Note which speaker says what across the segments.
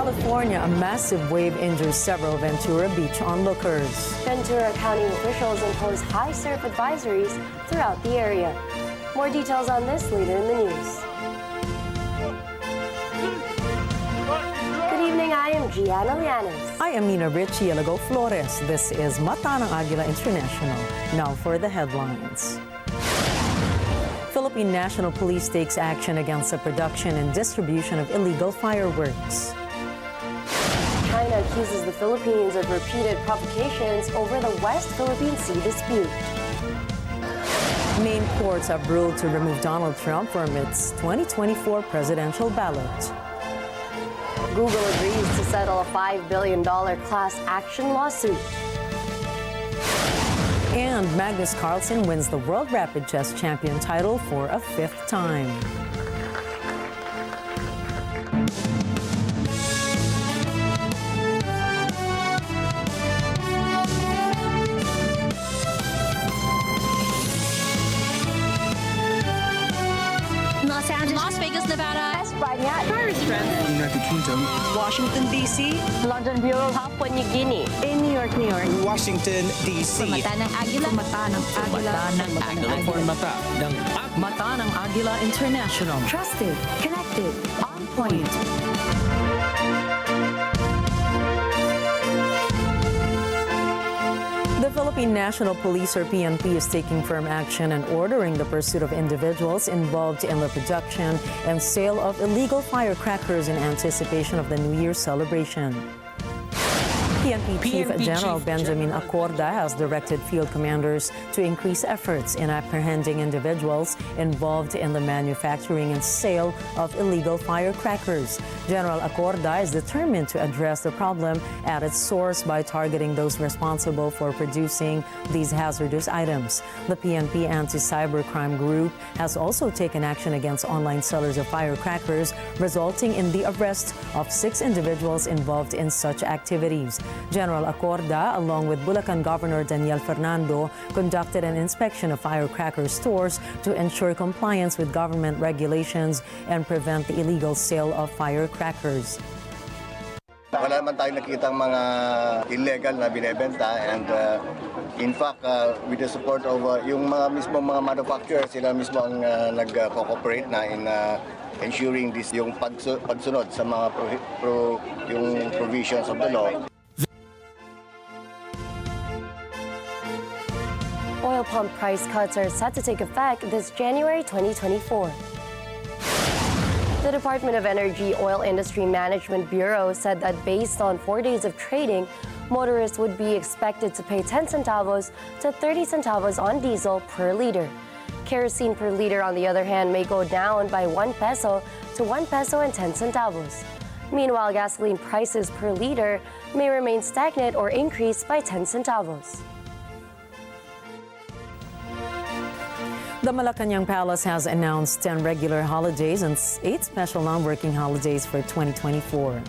Speaker 1: California, a massive wave injures several Ventura Beach onlookers.
Speaker 2: Ventura County officials impose high surf advisories throughout the area. More details on this later in the news. Good evening, I am Gianna Llanes.
Speaker 1: I am Nina Richie Elago Flores. This is Mata ng Agila International. Now for the headlines. Philippine National Police takes action against the production and distribution of illegal fireworks.
Speaker 2: China accuses the Philippines of repeated provocations over the West Philippine Sea dispute.
Speaker 1: Maine courts have ruled to remove Donald Trump from its 2024 presidential ballot.
Speaker 2: Google agrees to settle a $5 billion class action lawsuit.
Speaker 1: And Magnus Carlsen wins the World Rapid Chess Champion title for a 5th time.
Speaker 3: Las Vegas, Nevada,
Speaker 2: España,
Speaker 3: Paris, France,
Speaker 4: United Kingdom,
Speaker 3: Washington, D.C.,
Speaker 2: London Bureau, Papua New Guinea,
Speaker 3: in New York,
Speaker 4: Washington, D.C.
Speaker 3: Mata ng Agila,
Speaker 1: Mata ng Agila. Mata ng Agila International.
Speaker 3: Trusted, connected, on point.
Speaker 1: The Philippine National Police or PNP is taking firm action and ordering the pursuit of individuals involved in the production and sale of illegal firecrackers in anticipation of the New Year celebration. PNP Chief General Benjamin Acorda has directed field commanders to increase efforts in apprehending individuals involved in the manufacturing and sale of illegal firecrackers. General Acorda is determined to address the problem at its source by targeting those responsible for producing these hazardous items. The PNP Anti-Cybercrime Group has also taken action against online sellers of firecrackers, resulting in the arrest of 6 individuals involved in such activities. General Acorda, along with Bulacan Governor Daniel Fernando, conducted an inspection of firecracker stores to ensure compliance with government regulations and prevent the illegal sale of firecrackers.
Speaker 5: Wala naman tayong nakitang mga illegal na binebenta and in fact, with the support of yung mga manufacturers, sila mismo ang nag-cooperate na in ensuring this yung pagsunod sa mga yung provisions of the law.
Speaker 2: Oil pump price cuts are set to take effect this January 2024. The Department of Energy Oil Industry Management Bureau said that based on 4 days of trading, motorists would be expected to pay 10 centavos to 30 centavos on diesel per liter. Kerosene per liter, on the other hand, may go down by 1 peso to 1 peso and 10 centavos. Meanwhile, gasoline prices per liter may remain stagnant or increase by 10 centavos.
Speaker 1: The Malacanang Palace has announced 10 regular holidays and 8 special non-working holidays for 2024.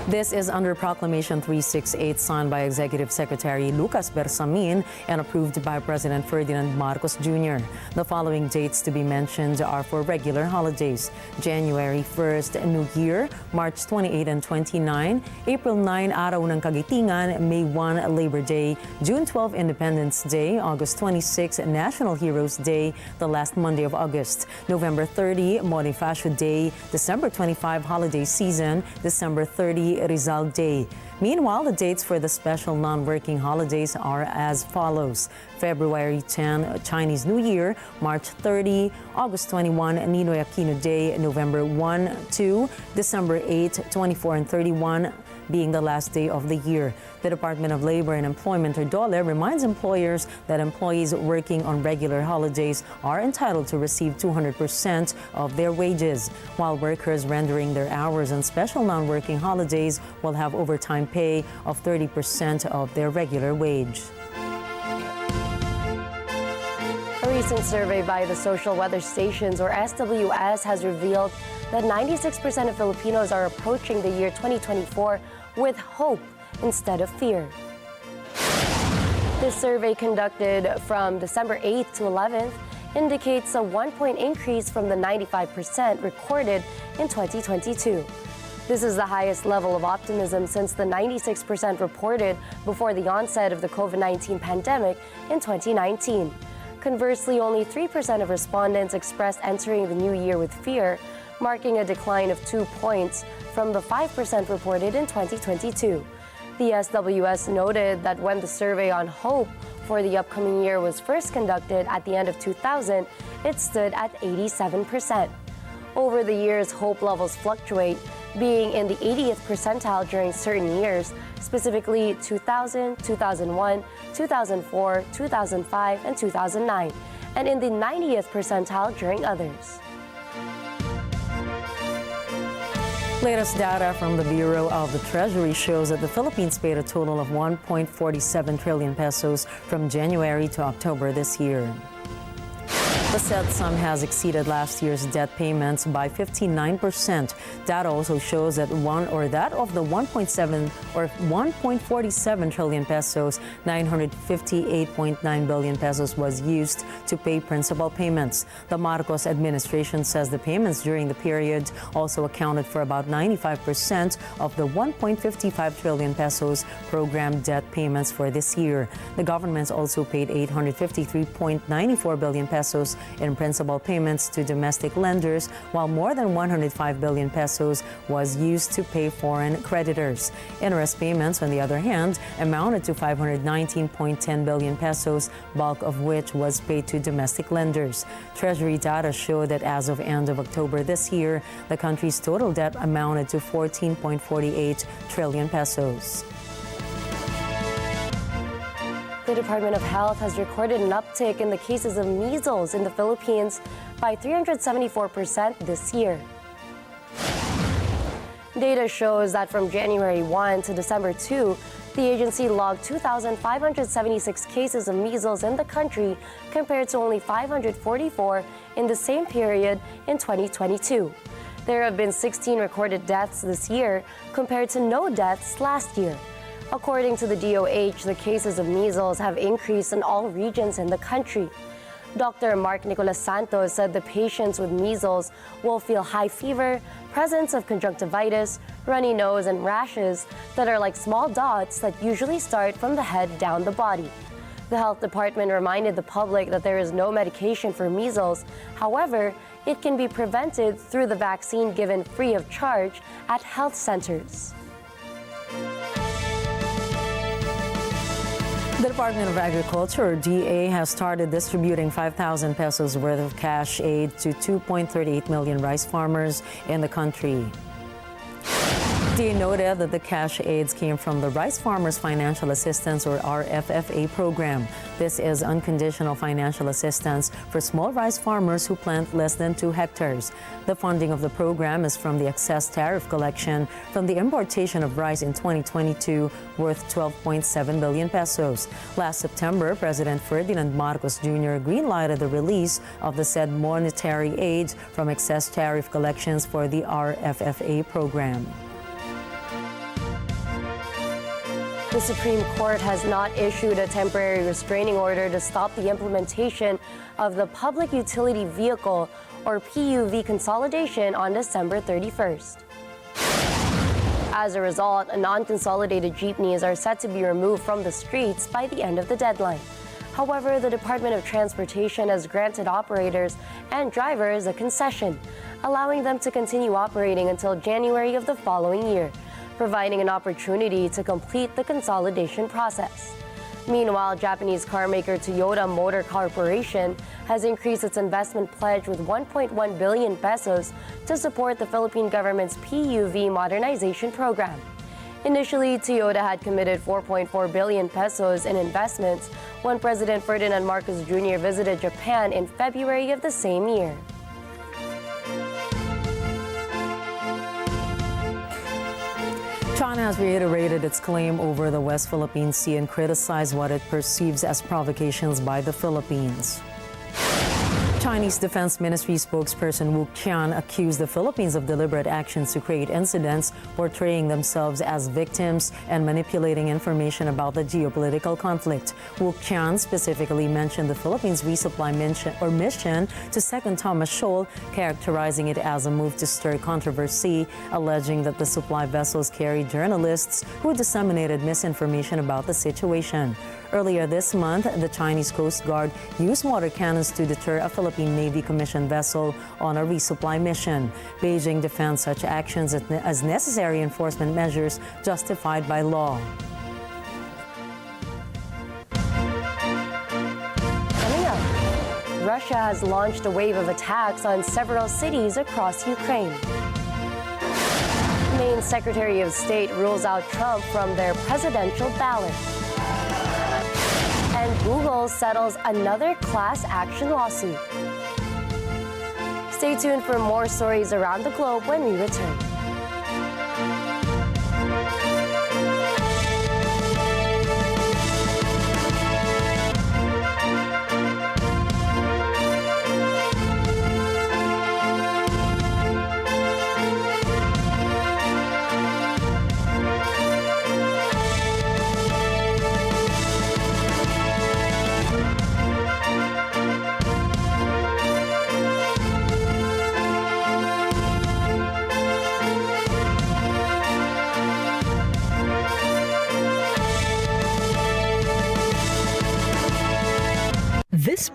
Speaker 1: This is under Proclamation 368 signed by Executive Secretary Lucas Bersamin and approved by President Ferdinand Marcos Jr. The following dates to be mentioned are for regular holidays: January 1st, New Year; March 28 and 29, April 9, Araw ng Kagitingan; May 1, Labor Day; June 12, Independence Day; August 26, National Heroes Day, the last Monday of August; November 30, Bonifacio Day; December 25, Holiday Season; December 30, Rizal Day. Meanwhile, the dates for the special non-working holidays are as follows: February 10, Chinese New Year; March 30, August 21, Ninoy Aquino Day; November 1, 2, December 8, 24, and 31 being the last day of the year. The Department of Labor and Employment, or DOLE, reminds employers that employees working on regular holidays are entitled to receive 200% of their wages, while workers rendering their hours on special non-working holidays will have overtime pay of 30% of their regular wage.
Speaker 2: A recent survey by the Social Weather Stations, or SWS, has revealed that 96% of Filipinos are approaching the year 2024 with hope instead of fear. This survey, conducted from December 8th to 11th, indicates a 1-point increase from the 95% recorded in 2022. This is the highest level of optimism since the 96% reported before the onset of the COVID-19 pandemic in 2019. Conversely, only 3% of respondents expressed entering the new year with fear, marking a decline of 2 points from the 5% reported in 2022. The SWS noted that when the survey on hope for the upcoming year was first conducted at the end of 2000, it stood at 87%. Over the years, hope levels fluctuate, being in the 80th percentile during certain years, specifically 2000, 2001, 2004, 2005, and 2009, and in the 90th percentile during others.
Speaker 1: Latest data from the Bureau of the Treasury shows that the Philippines paid a total of 1.47 trillion pesos from January to October this year. The said sum has exceeded last year's debt payments by 59%. Data also shows that that of the 1.47 trillion pesos, 958.9 billion pesos was used to pay principal payments. The Marcos administration says the payments during the period also accounted for about 95% of the 1.55 trillion pesos program debt payments for this year. The government also paid 853.94 billion pesos in principal payments to domestic lenders, while more than 105 billion pesos was used to pay foreign creditors. Interest payments, on the other hand, amounted to 519.10 billion pesos, bulk of which was paid to domestic lenders. Treasury data show that as of end of October this year, the country's total debt amounted to 14.48 trillion pesos.
Speaker 2: The Department of Health has recorded an uptick in the cases of measles in the Philippines by 374% this year. Data shows that from January 1 to December 2, the agency logged 2,576 cases of measles in the country compared to only 544 in the same period in 2022. There have been 16 recorded deaths this year compared to no deaths last year. According to the DOH, the cases of measles have increased in all regions in the country. Dr. Mark Nicolas Santos said the patients with measles will feel high fever, presence of conjunctivitis, runny nose, and rashes that are like small dots that usually start from the head down the body. The health department reminded the public that there is no medication for measles. However, it can be prevented through the vaccine given free of charge at health centers.
Speaker 1: The Department of Agriculture, or DA, has started distributing 5,000 pesos worth of cash aid to 2.38 million rice farmers in the country. DA noted that the cash aids came from the Rice Farmers Financial Assistance, or RFFA program. This is unconditional financial assistance for small rice farmers who plant less than 2 hectares. The funding of the program is from the excess tariff collection from the importation of rice in 2022 worth 12.7 billion pesos. Last September, President Ferdinand Marcos Jr. greenlighted the release of the said monetary aid from excess tariff collections for the RFFA program.
Speaker 2: The Supreme Court has not issued a temporary restraining order to stop the implementation of the Public Utility Vehicle, or PUV, consolidation on December 31st. As a result, non-consolidated jeepneys are set to be removed from the streets by the end of the deadline. However, the Department of Transportation has granted operators and drivers a concession, allowing them to continue operating until January of the following year, providing an opportunity to complete the consolidation process. Meanwhile, Japanese carmaker Toyota Motor Corporation has increased its investment pledge with 1.1 billion pesos to support the Philippine government's PUV modernization program. Initially, Toyota had committed 4.4 billion pesos in investments when President Ferdinand Marcos Jr. visited Japan in February of the same year.
Speaker 1: China has reiterated its claim over the West Philippine Sea and criticized what it perceives as provocations by the Philippines. Chinese Defense Ministry spokesperson Wu Qian accused the Philippines of deliberate actions to create incidents, portraying themselves as victims and manipulating information about the geopolitical conflict. Wu Qian specifically mentioned the Philippines' resupply mission to Second Thomas Shoal, characterizing it as a move to stir controversy, alleging that the supply vessels carried journalists who disseminated misinformation about the situation. Earlier this month, the Chinese Coast Guard used water cannons to deter a Philippine Navy commissioned vessel on a resupply mission. Beijing defends such actions as necessary enforcement measures justified by law.
Speaker 2: Coming up, Russia has launched a wave of attacks on several cities across Ukraine. Maine Secretary of State rules out Trump from their presidential ballot. And Google settles another class action lawsuit. Stay tuned for more stories around the globe when we return.
Speaker 6: This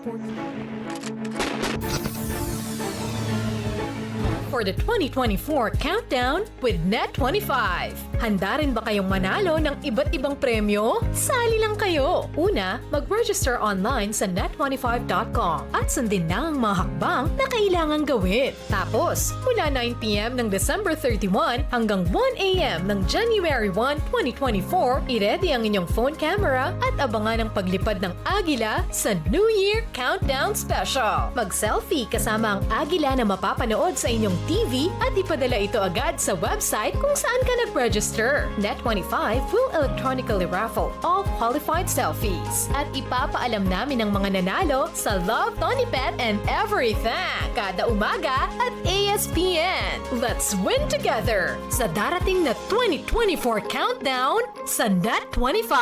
Speaker 6: for the 2024 countdown with Net25. Handa rin ba kayong manalo ng iba't ibang premyo? Sali lang kayo! Una, mag-register online sa net25.com at sundin na ang mga hakbang na kailangan gawin. Tapos, mula 9 p.m. ng December 31 hanggang 1 a.m. ng January 1, 2024, i-ready ang inyong phone camera at abangan ang paglipad ng Agila sa New Year Countdown Special. Mag-selfie kasama ang Agila na mapapanood sa inyong TV at ipadala ito agad sa website kung saan ka nag-register. Net25 will electronically raffle all qualified selfies. At ipapaalam namin ang mga nanalo sa Love, Tony Pet, and Everything kada umaga at ASPN. Let's win together sa darating na 2024 countdown sa Net25.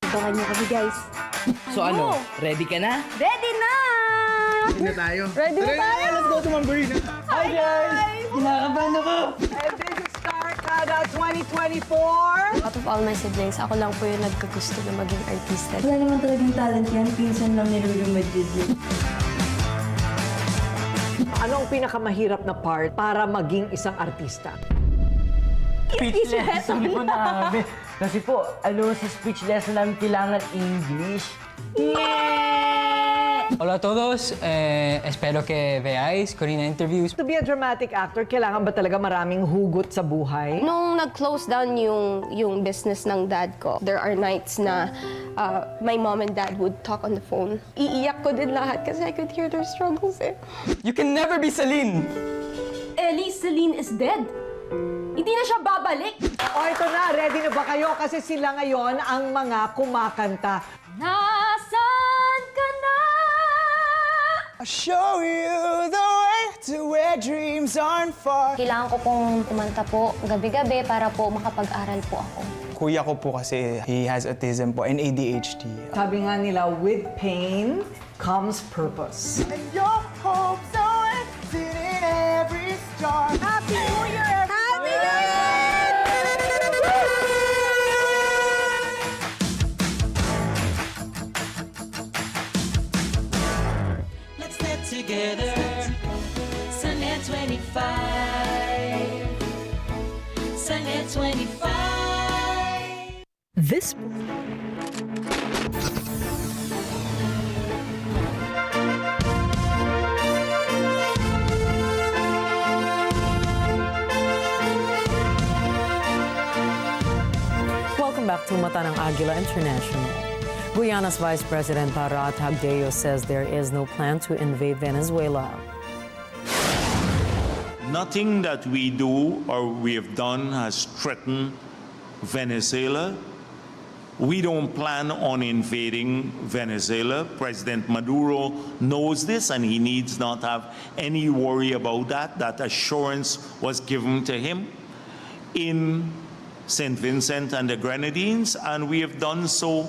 Speaker 3: Abangan niyo kami, guys.
Speaker 7: So ano, ready ka na?
Speaker 3: Ready na!
Speaker 4: Ready na tayo.
Speaker 3: Ready na tayo!
Speaker 4: Let's go to Mamborina.
Speaker 7: Hi guys! Kinakabahan ako!
Speaker 8: And this is Star Kada 2024.
Speaker 2: Out of all my siblings, ako lang po yung nagkagusto na maging artista.
Speaker 3: Wala naman talagang talent yan. Pinsan lang ni Lulu Madrid.
Speaker 8: Ano ang pinakamahirap na part para maging isang artista?
Speaker 7: Speech lesson po namin. Kasi po, sa speech lesson namin kailangan English.
Speaker 9: Hola a todos, espero que veáis Corina Interviews.
Speaker 8: To be a dramatic actor, kailangan ba talaga maraming hugot sa buhay?
Speaker 10: Nung nag-close down yung business ng dad ko, there are nights na my mom and dad would talk on the phone. Iiyak ko din lahat kasi I could hear their struggles eh.
Speaker 9: You can never be Celine!
Speaker 3: Ellie, Celine is dead. Hindi na siya babalik.
Speaker 8: O ito na, ready na ba kayo? Kasi sila ngayon ang mga kumakanta.
Speaker 3: Nasaan ka na?
Speaker 4: I'll show you the way to where dreams aren't far.
Speaker 2: Kailangan ko pong kumanta po gabi-gabi para po makapag-aral po ako.
Speaker 11: Kuya ko po kasi he has autism po and ADHD.
Speaker 8: Sabi nga nila, with pain comes purpose.
Speaker 4: And your hopes are written in every star. Happy New Year, everybody! Happy New Year!
Speaker 12: Let's get together, Sunday 25, Sunday 25.
Speaker 6: This
Speaker 1: Welcome back to Mata ng Agila International. Guyana's Vice President Barat Hagdeo says there is no plan to invade Venezuela.
Speaker 13: Nothing that we do or we have done has threatened Venezuela We don't plan on invading Venezuela. President Maduro knows this, and he needs not have any worry about that. That assurance was given to him in St. Vincent and the Grenadines, and we have done so.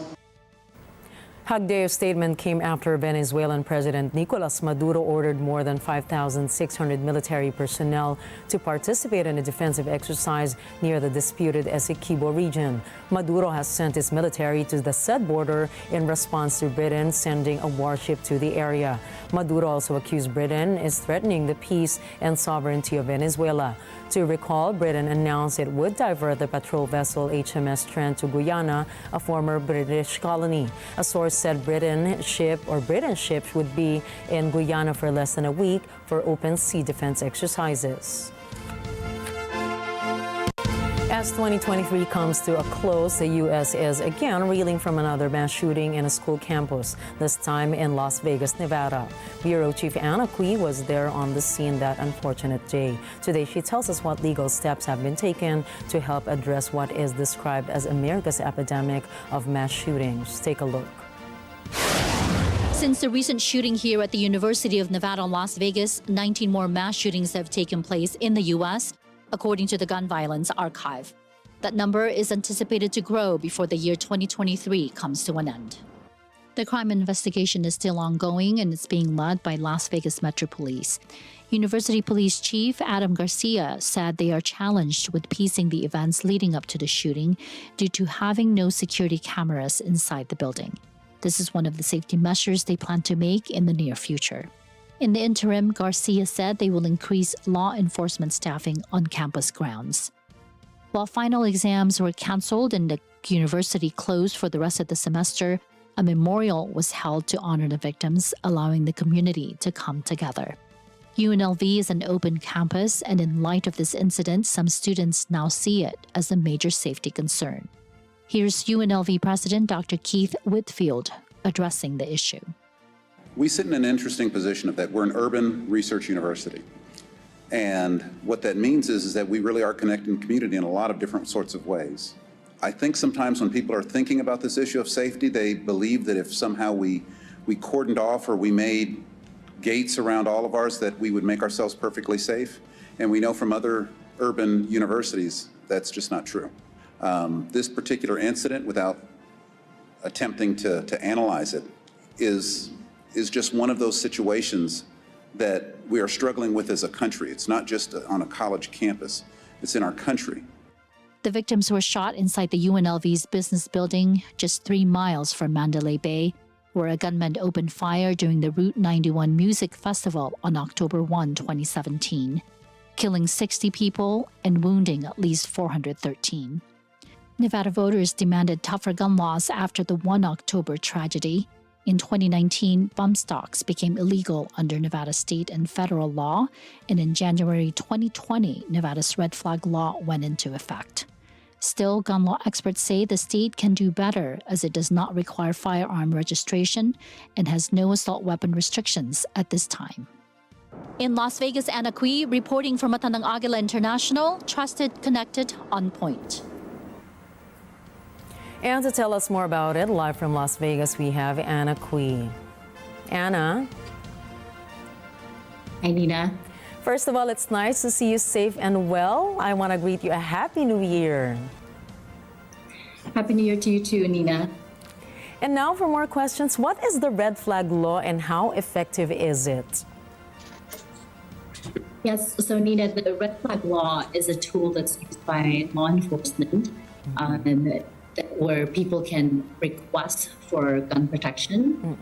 Speaker 1: Hagdeo's statement came after Venezuelan President Nicolas Maduro ordered more than 5,600 military personnel to participate in a defensive exercise near the disputed Essequibo region. Maduro has sent his military to the said border in response to Britain sending a warship to the area. Maduro also accused Britain is threatening the peace and sovereignty of Venezuela. To recall, Britain announced it would divert the patrol vessel HMS Trent to Guyana, a former British colony. A source said British ships would be in Guyana for less than a week for open sea defense exercises. As 2023 comes to a close, the U.S. is again reeling from another mass shooting in a school campus, this time in Las Vegas, Nevada. Bureau Chief Anna Cui was there on the scene that unfortunate day. Today, she tells us what legal steps have been taken to help address what is described as America's epidemic of mass shootings. Take a look.
Speaker 14: Since the recent shooting here at the University of Nevada, Las Vegas, 19 more mass shootings have taken place in the U.S., according to the Gun Violence Archive. That number is anticipated to grow before the year 2023 comes to an end. The crime investigation is still ongoing, and it's being led by Las Vegas Metro Police. University Police Chief Adam Garcia said they are challenged with piecing the events leading up to the shooting due to having no security cameras inside the building. This is one of the safety measures they plan to make in the near future. In the interim, Garcia said they will increase law enforcement staffing on campus grounds. While final exams were canceled and the university closed for the rest of the semester, a memorial was held to honor the victims, allowing the community to come together. UNLV is an open campus, and in light of this incident, some students now see it as a major safety concern. Here's UNLV President Dr. Keith Whitfield addressing the issue.
Speaker 15: We sit in an interesting position of that we're an urban research university. And what that means is that we really are connecting the community in a lot of different sorts of ways. I think sometimes when people are thinking about this issue of safety, they believe that if somehow we cordoned off or we made gates around all of ours, that we would make ourselves perfectly safe. And we know from other urban universities that's just not true. This particular incident, without attempting to analyze it, is just one of those situations that we are struggling with as a country. It's not just on a college campus, it's in our country.
Speaker 14: The victims were shot inside the UNLV's business building just 3 miles from Mandalay Bay, where a gunman opened fire during the Route 91 Music Festival on October 1, 2017, killing 60 people and wounding at least 413. Nevada voters demanded tougher gun laws after the 1 October tragedy. In 2019, bump stocks became illegal under Nevada state and federal law, and in January 2020, Nevada's red flag law went into effect. Still, gun law experts say the state can do better as it does not require firearm registration and has no assault weapon restrictions at this time. In Las Vegas, Anna Cui, reporting from Matanang Agila International, trusted, connected, on point.
Speaker 1: And to tell us more about it, live from Las Vegas, we have Anna Cui. Anna.
Speaker 16: Hi, Nina.
Speaker 1: First of all, it's nice to see you safe and well. I want to greet you a Happy New Year.
Speaker 16: Happy New Year to you too, Nina.
Speaker 1: And now for more questions, what is the red flag law and how effective is it?
Speaker 16: Yes, so Nina, the red flag law is a tool that's used by law enforcement where people can request for gun protection,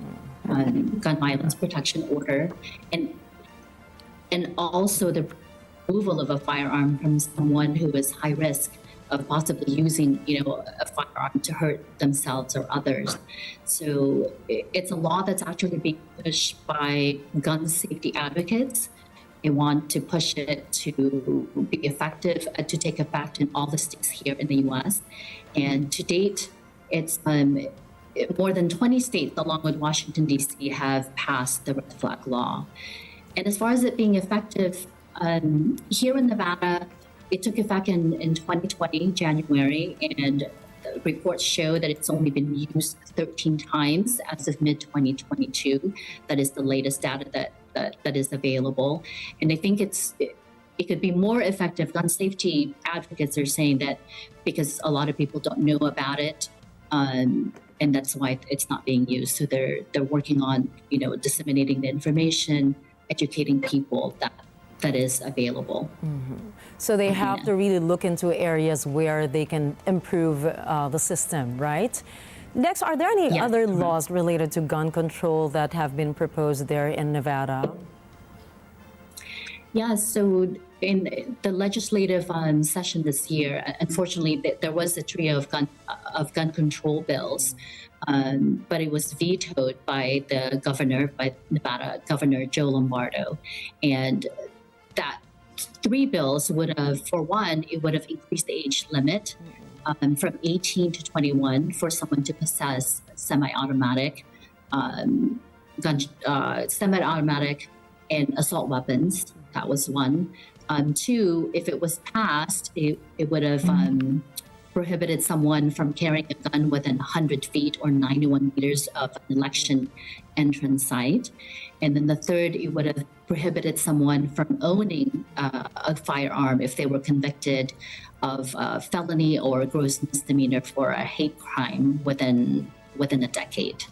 Speaker 16: gun violence protection order, and also the removal of a firearm from someone who is high risk of possibly using, a firearm to hurt themselves or others. So it's a law that's actually being pushed by gun safety advocates. They want to push it to be effective, to take effect in all the states here in the U.S. And to date, it's more than 20 states, along with Washington, D.C., have passed the red flag law. And as far as it being effective, here in Nevada, it took effect in 2020, January, and the reports show that it's only been used 13 times as of mid-2022. That is the latest data that is available. And I think it could be more effective. Gun safety advocates are saying that because a lot of people don't know about it, and that's why it's not being used. So they're working on, disseminating the information, educating people that is available.
Speaker 1: So they have to really look into areas where they can improve the system, right? Next, are there any other laws related to gun control that have been proposed there in Nevada?
Speaker 16: Yeah, so in the legislative session this year, unfortunately, there was a trio of gun control bills, but it was vetoed by by Nevada Governor Joe Lombardo, and that 3 bills would have, for one, it would have increased the age limit from 18 to 21 for someone to possess semi-automatic semi-automatic and assault weapons. That was one. 2, if it was passed, it would have prohibited someone from carrying a gun within 100 feet or 91 meters of an election entrance site. And then the 3rd, it would have prohibited someone from owning a firearm if they were convicted of felony or gross misdemeanor for a hate crime within a decade.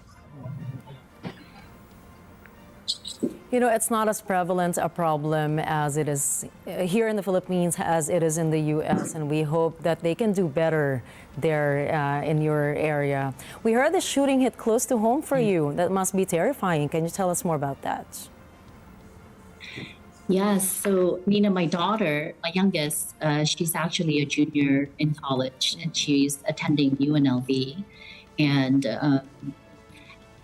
Speaker 1: It's not as prevalent a problem as it is here in the Philippines as it is in the U.S., and we hope that they can do better there in your area. We heard the shooting hit close to home for you. That must be terrifying. Can you tell us more about that?
Speaker 16: Yes, so Nina, my daughter, my youngest, she's actually a junior in college, and she's attending UNLV. And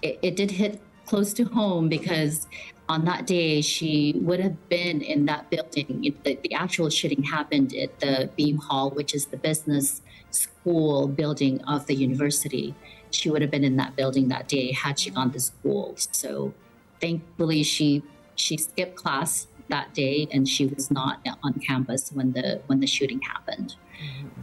Speaker 16: it did hit close to home because on that day, she would have been in that building. The actual shooting happened at the Beam Hall, which is the business school building of the university. She would have been in that building that day had she gone to school. So thankfully, she skipped class that day, and she was not on campus when the shooting happened.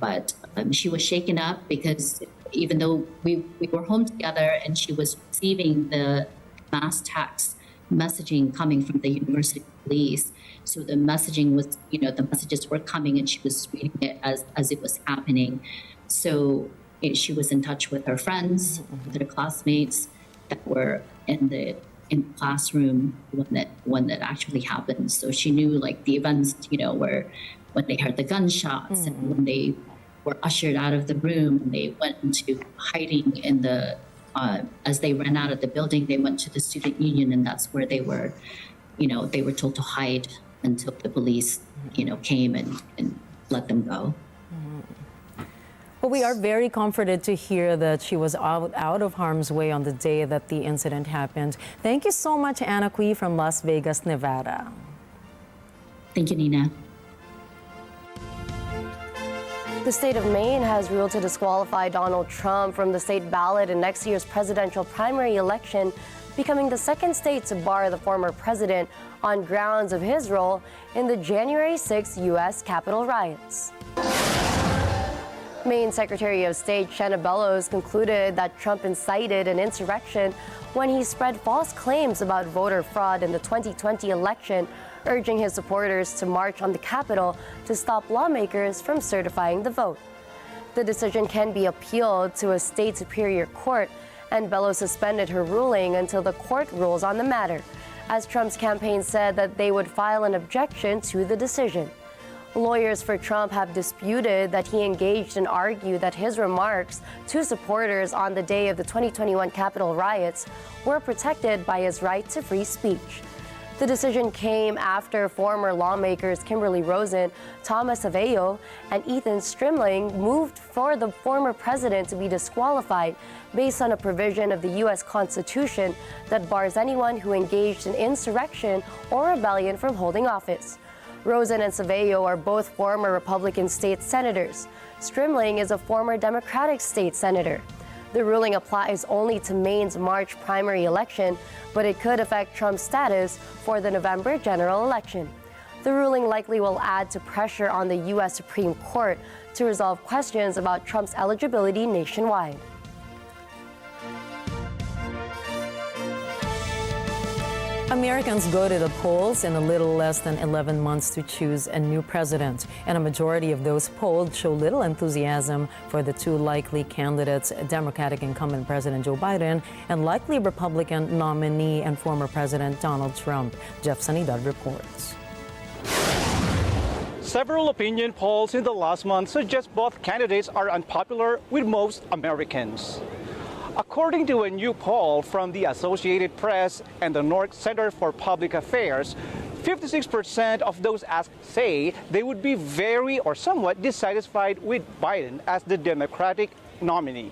Speaker 16: But she was shaken up because even though we were home together and she was receiving the mass text messaging coming from the university police. So the messaging was, the messages were coming and she was reading it as it was happening. So she was in touch with her friends, with her classmates that were in the classroom when that actually happened. So she knew like the events, where when they heard the gunshots and when they were ushered out of the room and they went into hiding in the as they ran out of the building, they went to the student union, and that's where they were told to hide until the police, came and let them go.
Speaker 1: Well, we are very comforted to hear that she was out of harm's way on the day that the incident happened. Thank you so much, Anna Cui from Las Vegas, Nevada.
Speaker 16: Thank you, Nina.
Speaker 2: The state of Maine has ruled to disqualify Donald Trump from the state ballot in next year's presidential primary election, becoming the second state to bar the former president on grounds of his role in the January 6 U.S. Capitol riots. Maine Secretary of State Shenna Bellows concluded that Trump incited an insurrection when he spread false claims about voter fraud in the 2020 election, urging his supporters to march on the Capitol to stop lawmakers from certifying the vote. The decision can be appealed to a state superior court, and Bellows suspended her ruling until the court rules on the matter, as Trump's campaign said that they would file an objection to the decision. Lawyers for Trump have disputed that he engaged and argued that his remarks to supporters on the day of the 2021 Capitol riots were protected by his right to free speech. The decision came after former lawmakers Kimberly Rosen, Thomas Avello, and Ethan Strimling moved for the former president to be disqualified based on a provision of the U.S. Constitution that bars anyone who engaged in insurrection or rebellion from holding office. Rosen and Savello are both former Republican state senators. Strimling is a former Democratic state senator. The ruling applies only to Maine's March primary election, but it could affect Trump's status for the November general election. The ruling likely will add to pressure on the U.S. Supreme Court to resolve questions about Trump's eligibility nationwide.
Speaker 1: Americans go to the polls in a little less than 11 months to choose a new president, and a majority of those polled show little enthusiasm for the two likely candidates, Democratic incumbent President Joe Biden and likely Republican nominee and former President Donald Trump. Jeff Sanidad reports.
Speaker 17: Several opinion polls in the last month suggest both candidates are unpopular with most Americans. According to a new poll from the Associated Press and the North Center for Public Affairs, 56% of those asked say they would be very or somewhat dissatisfied with Biden as the Democratic nominee.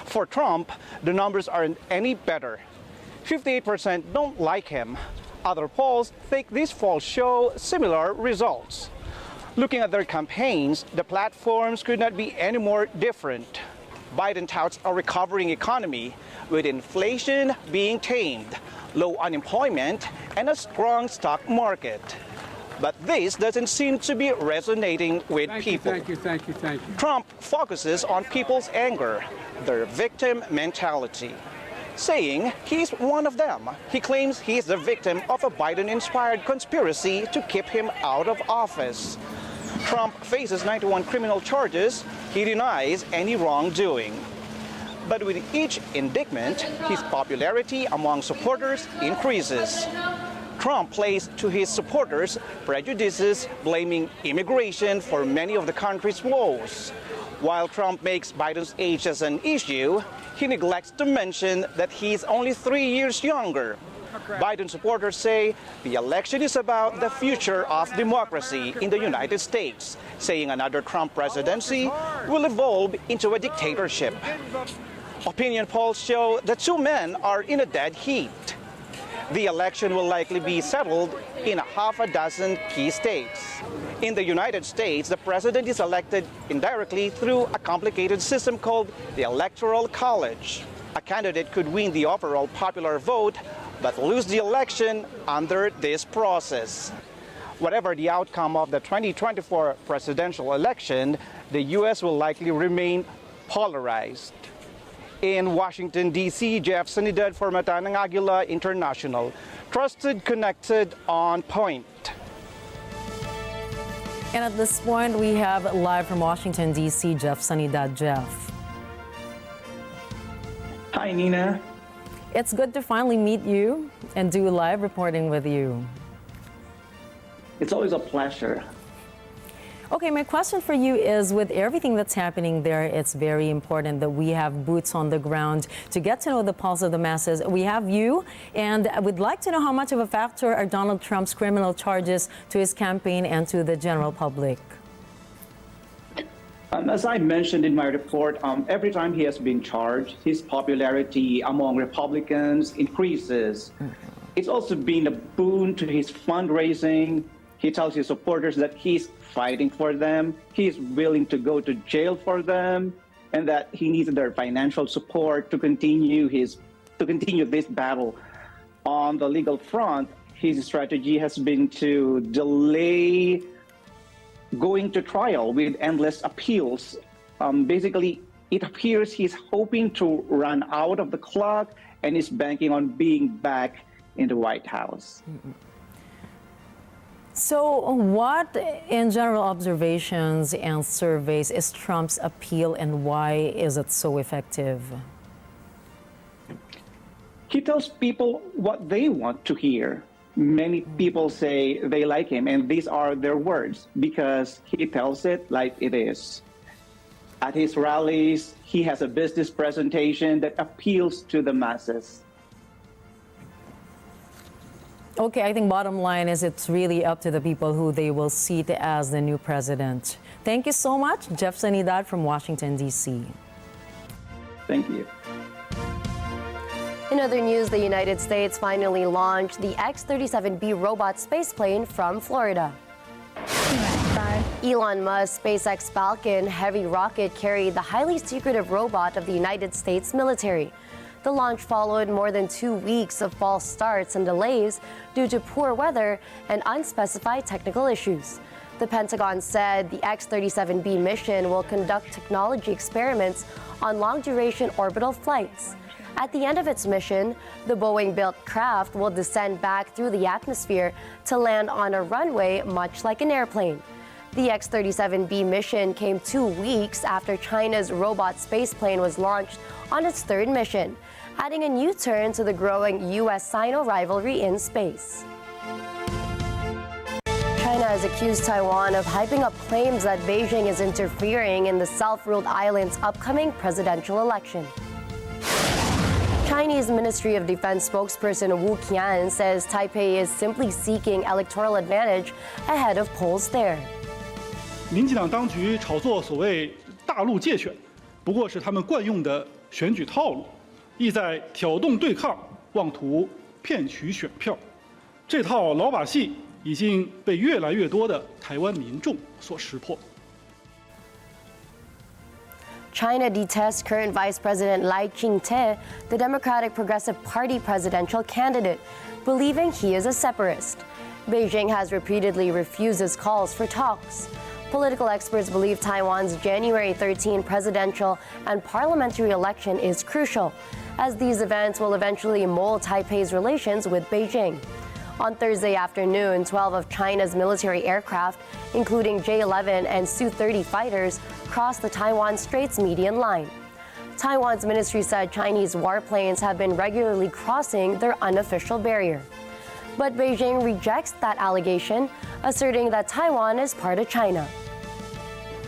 Speaker 17: For Trump, the numbers aren't any better. 58% don't like him. Other polls think these polls show similar results. Looking at their campaigns, the platforms could not be any more different. Biden touts a recovering economy with inflation being tamed, low unemployment, and a strong stock market. But this doesn't seem to be resonating with people.
Speaker 18: Thank you.
Speaker 17: Trump focuses on people's anger, their victim mentality, saying he's one of them. He claims he's the victim of a Biden-inspired conspiracy to keep him out of office. Trump faces 91 criminal charges. He denies any wrongdoing. But with each indictment, his popularity among supporters increases. Trump plays to his supporters prejudices, blaming immigration for many of the country's woes. While Trump makes Biden's age as an issue, he neglects to mention that he's only 3 years younger. Biden supporters say the election is about the future of democracy in the United States, saying another Trump presidency will evolve into a dictatorship. Opinion polls show the two men are in a dead heat. The election will likely be settled in a half a dozen key states. In the United States, the president is elected indirectly through a complicated system called the Electoral College. A candidate could win the overall popular vote but lose the election under this process. Whatever the outcome of the 2024 presidential election, the U.S. will likely remain polarized. In Washington, D.C., Jeff Sanidad for Matanang Agila International. Trusted, connected, on point.
Speaker 1: And at this point, we have live from Washington, D.C., Jeff Sanidad. Jeff.
Speaker 19: Hi, Nina.
Speaker 1: It's good to finally meet you and do live reporting with you.
Speaker 19: It's always a pleasure.
Speaker 1: Okay, my question for you is, with everything that's happening there, it's very important that we have boots on the ground to get to know the pulse of the masses. We have you, and I would like to know how much of a factor are Donald Trump's criminal charges to his campaign and to the general public?
Speaker 19: As I mentioned in my report, every time he has been charged, his popularity among Republicans increases. It's also been a boon to his fundraising. He tells his supporters that he's fighting for them, he's willing to go to jail for them, and that he needs their financial support to continue this battle. On the legal front, his strategy has been to delay going to trial with endless appeals. Basically, it appears he's hoping to run out of the clock and is banking on being back in the White House.
Speaker 1: So what, in general observations and surveys, is Trump's appeal and why is it so effective?
Speaker 19: He tells people what they want to hear. Many people say they like him, and these are their words, because he tells it like it is. At his rallies, he has a business presentation that appeals to the masses.
Speaker 1: Okay, I think bottom line is it's really up to the people who they will seat as the new president. Thank you so much, Jeff Sanidad from Washington, D.C.
Speaker 19: Thank you.
Speaker 2: In other news, the United States finally launched the X-37B robot spaceplane from Florida. Elon Musk's SpaceX Falcon heavy rocket carried the highly secretive robot of the United States military. The launch followed more than 2 weeks of false starts and delays due to poor weather and unspecified technical issues. The Pentagon said the X-37B mission will conduct technology experiments on long-duration orbital flights. At the end of its mission, the Boeing-built craft will descend back through the atmosphere to land on a runway much like an airplane. The X-37B mission came 2 weeks after China's robot spaceplane was launched on its third mission, adding a new turn to the growing U.S.-Sino rivalry in space. China has accused Taiwan of hyping up claims that Beijing is interfering in the self-ruled island's upcoming presidential election. Chinese Ministry of Defense spokesperson Wu Qian says Taipei is simply seeking electoral advantage ahead of polls there.
Speaker 18: 民进党当局炒作所谓大陆界选，不过是他们惯用的选举套路，意在挑动对抗，妄图骗取选票。这套老把戏已经被越来越多的台湾民众所识破。
Speaker 2: China detests current Vice President Lai Ching-te, the Democratic Progressive Party presidential candidate, believing he is a separatist. Beijing has repeatedly refused his calls for talks. Political experts believe Taiwan's January 13 presidential and parliamentary election is crucial, as these events will eventually mold Taipei's relations with Beijing. On Thursday afternoon, 12 of China's military aircraft, including J-11 and Su-30 fighters, crossed the Taiwan Straits median line. Taiwan's ministry said Chinese warplanes have been regularly crossing their unofficial barrier. But Beijing rejects that allegation, asserting that Taiwan is part of China.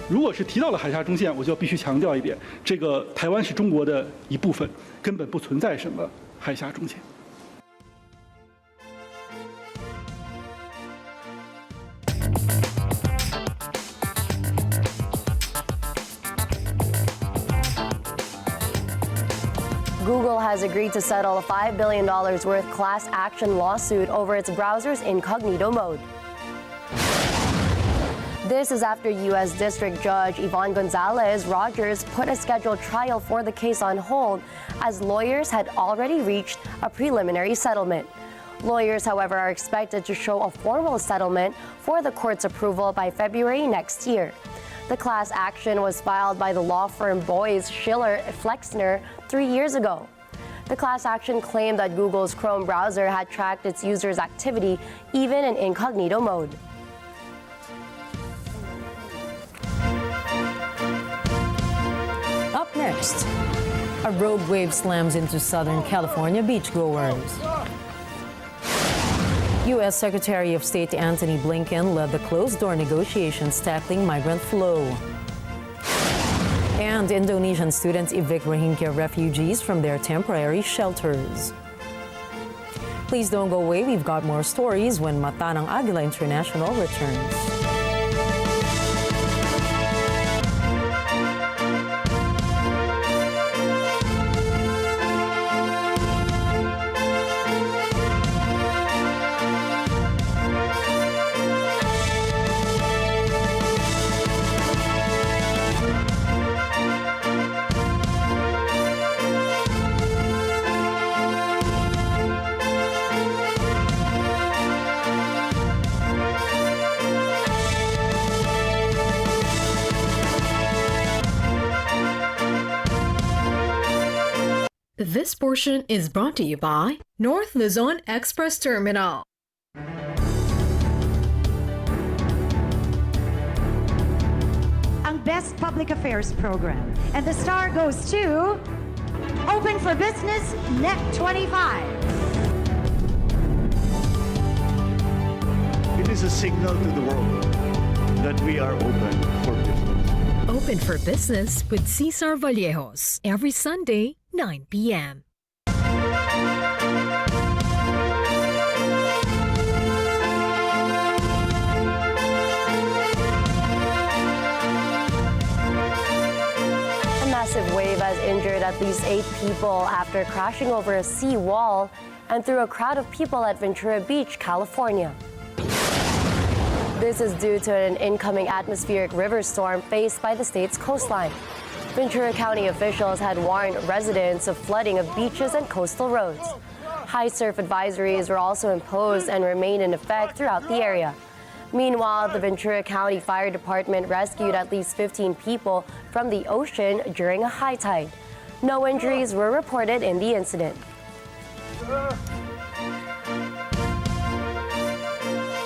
Speaker 18: 如果是提到了海峡中线，我就必须强调一点，这个台湾是中国的一部分，根本不存在什么海峡中线。
Speaker 2: Google has agreed to settle a $5 billion worth class action lawsuit over its browser's incognito mode. This is after U.S. District Judge Yvonne Gonzalez Rogers put a scheduled trial for the case on hold as lawyers had already reached a preliminary settlement. Lawyers, however, are expected to show a formal settlement for the court's approval by February next year. The class action was filed by the law firm Boies Schiller Flexner 3 years ago. The class action claimed that Google's Chrome browser had tracked its users' activity even in incognito mode.
Speaker 1: Up next, a rogue wave slams into Southern California beachgoers. U.S. Secretary of State Antony Blinken led the closed-door negotiations tackling migrant flow. And Indonesian students evict Rohingya refugees from their temporary shelters. Please don't go away. We've got more stories when Mata ng Agila International returns.
Speaker 6: This portion is brought to you by North Luzon Express Terminal.
Speaker 20: Ang Best Public Affairs Program. And the star goes to Open for Business Net 25.
Speaker 21: It is a signal to the world that we are open for business.
Speaker 6: Open for Business with Cesar Vallejos every Sunday, 9 p.m.
Speaker 2: A massive wave has injured at least 8 people after crashing over a sea wall and through a crowd of people at Ventura Beach, California. This is due to an incoming atmospheric river storm faced by the state's coastline. Ventura County officials had warned residents of flooding of beaches and coastal roads. High surf advisories were also imposed and remain in effect throughout the area. Meanwhile, the Ventura County Fire Department rescued at least 15 people from the ocean during a high tide. No injuries were reported in the incident.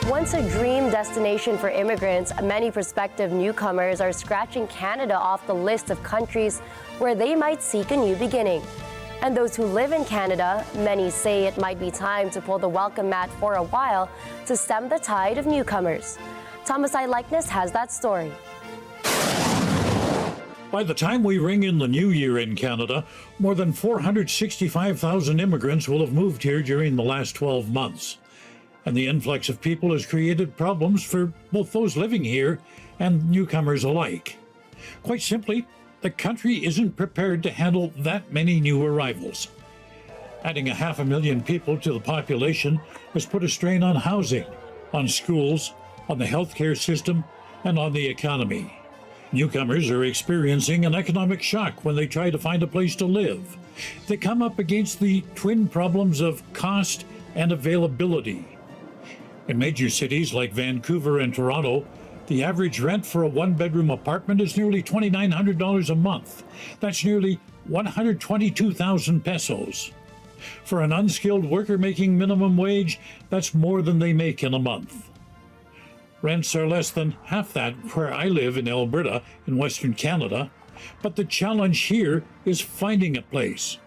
Speaker 2: Once a dream destination for immigrants, many prospective newcomers are scratching Canada off the list of countries where they might seek a new beginning. And those who live in Canada, many say it might be time to pull the welcome mat for a while to stem the tide of newcomers. Thomas I. Likeness has that story.
Speaker 5: By the time we ring in the new year in Canada, more than 465,000 immigrants will have moved here during the last 12 months. And the influx of people has created problems for both those living here and newcomers alike. Quite simply, the country isn't prepared to handle that many new arrivals. Adding 500,000 people to the population has put a strain on housing, on schools, on the healthcare system, and on the economy. Newcomers are experiencing an economic shock when they try to find a place to live. They come up against the twin problems of cost and availability. In major cities like Vancouver and Toronto, the average rent for a one-bedroom apartment is nearly $2,900 a month. That's nearly 122,000 pesos. For an unskilled worker making minimum wage, that's more than they make in a month. Rents are less than half that where I live in Alberta, in Western Canada, but the challenge here is finding a place.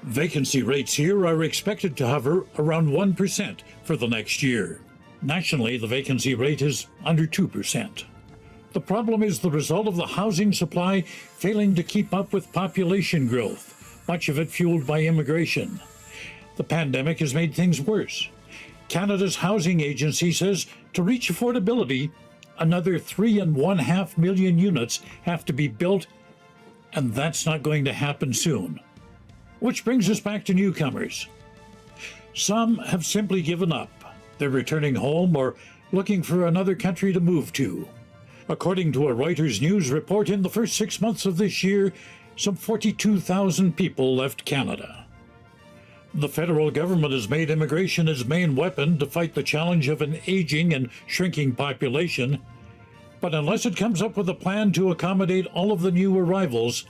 Speaker 5: Vacancy rates here are expected to hover around 1% for the next year. Nationally, the vacancy rate is under 2%. The problem is the result of the housing supply failing to keep up with population growth, much of it fueled by immigration. The pandemic has made things worse. Canada's housing agency says to reach affordability, another 3.5 million units have to be built, and that's not going to happen soon. Which brings us back to newcomers. Some have simply given up. They're returning home or looking for another country to move to. According to a Reuters News report, in the first 6 months of this year, some 42,000 people left Canada. The federal government has made immigration its main weapon to fight the challenge of an aging and shrinking population. But unless it comes up with a plan to accommodate all of the new arrivals,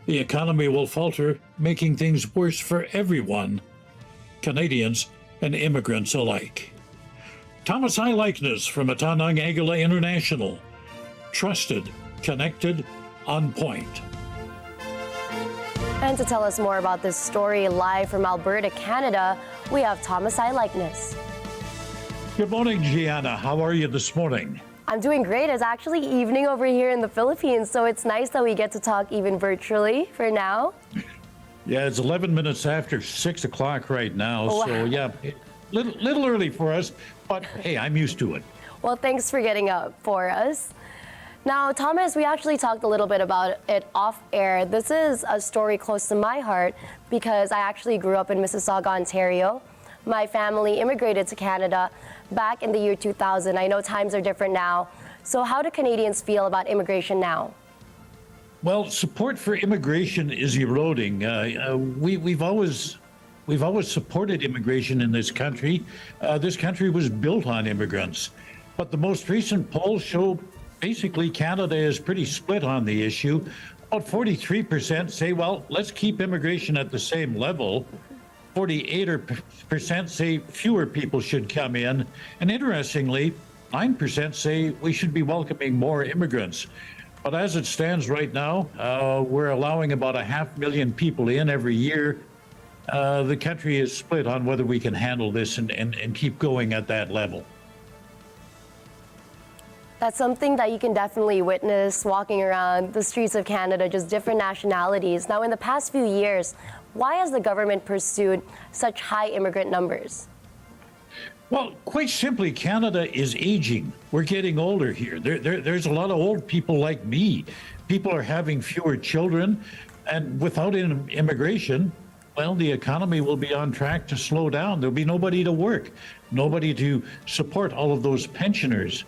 Speaker 5: the economy will falter, making things worse for everyone, Canadians and immigrants alike. Thomas I. Likeness from Atanang Agila International. Trusted, connected, on point.
Speaker 2: And to tell us more about this story live from Alberta, Canada, we have Thomas I. Likeness.
Speaker 5: Good morning, Gianna. How are you this morning?
Speaker 2: I'm doing great. It's actually evening over here in the Philippines, so it's nice that we get to talk even virtually for now.
Speaker 5: Yeah, it's 11 minutes after 6 o'clock right now,
Speaker 2: wow.
Speaker 5: So yeah, little early for us, but hey, I'm used to it.
Speaker 2: Well, thanks for getting up for us. Now, Thomas, we actually talked a little bit about it off air. This is a story close to my heart because I actually grew up in Mississauga, Ontario. My family immigrated to Canada back in the year 2000. I know times are different now. So how do Canadians feel about immigration now?
Speaker 5: Well, support for immigration is eroding. We've always supported immigration in this country. This country was built on immigrants. But the most recent polls show basically Canada is pretty split on the issue. About 43% say, well, let's keep immigration at the same level. 48% say fewer people should come in. And interestingly, 9% say we should be welcoming more immigrants. But as it stands right now, we're allowing about 500,000 people in every year. The country is split on whether we can handle this and keep going at that level.
Speaker 2: That's something that you can definitely witness walking around the streets of Canada, just different nationalities. Now, in the past few years, why has the government pursued such high immigrant numbers?
Speaker 5: Well, quite simply, Canada is aging. We're getting older here. There's a lot of old people like me. People are having fewer children, and without immigration, well, the economy will be on track to slow down. There'll be nobody to work, nobody to support all of those pensioners.